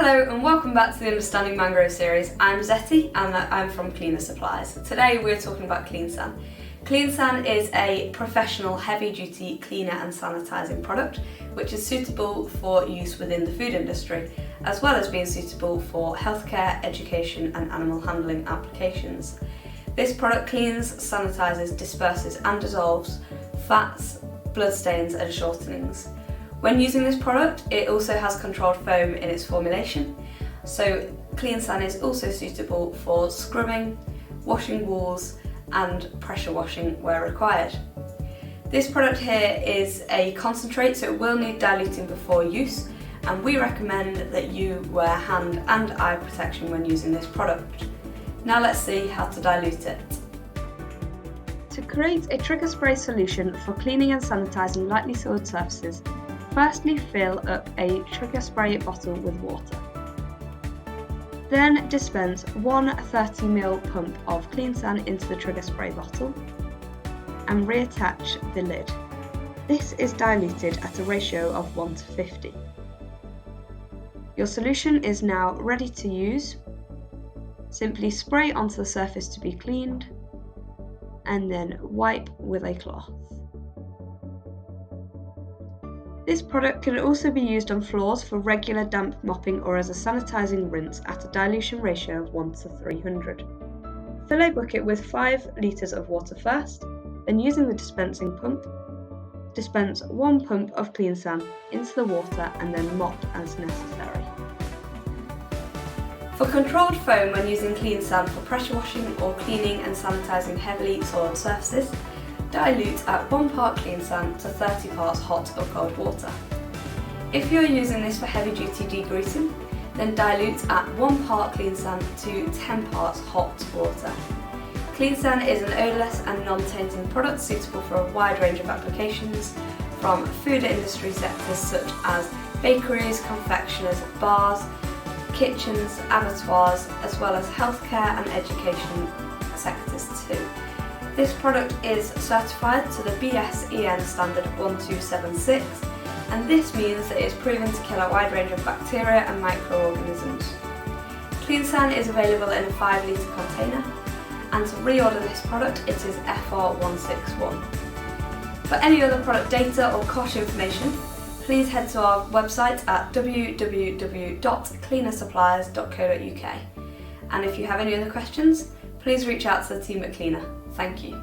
Hello and welcome back to the Understanding Mangrove series. I'm Zetty and I'm from Clena Supplies. Today we're talking about Cleansan. Cleansan is a professional heavy-duty cleaner and sanitising product which is suitable for use within the food industry, as well as being suitable for healthcare, education and animal handling applications. This product cleans, sanitises, disperses and dissolves fats, bloodstains and shortenings. When using this product, it also has controlled foam in its formulation, so Cleansan is also suitable for scrubbing, washing walls and pressure washing where required. This product here is a concentrate, so it will need diluting before use, and we recommend that you wear hand and eye protection when using this product. Now let's see how to dilute it. To create a trigger spray solution for cleaning and sanitising lightly soiled surfaces, firstly fill up a trigger spray bottle with water. Then dispense one 30ml pump of Cleansan into the trigger spray bottle and reattach the lid. This is diluted at a ratio of 1:50. Your solution is now ready to use. Simply spray onto the surface to be cleaned and then wipe with a cloth. This product can also be used on floors for regular damp mopping or as a sanitising rinse at a dilution ratio of 1:300. Fill a bucket with 5 litres of water first, then using the dispensing pump, dispense 1 pump of Cleansan into the water and then mop as necessary. For controlled foam when using Cleansan for pressure washing or cleaning and sanitising heavily soiled surfaces, dilute at 1 part Cleansan to 30 parts hot or cold water. If you're using this for heavy duty degreasing, then dilute at 1 part Cleansan to 10 parts hot water. Cleansan is an odourless and non-tainting product suitable for a wide range of applications, from food industry sectors such as bakeries, confectioners, bars, kitchens, abattoirs, as well as healthcare and education sectors too. This product is certified to the BSEN standard 1276, and this means that it is proven to kill a wide range of bacteria and microorganisms. Cleansan is available in a 5 litre container, and to reorder this product it is FR161. For any other product data or cost information, please head to our website at www.cleanasuppliers.co.uk, and if you have any other questions, please reach out to the team at Clena. Thank you.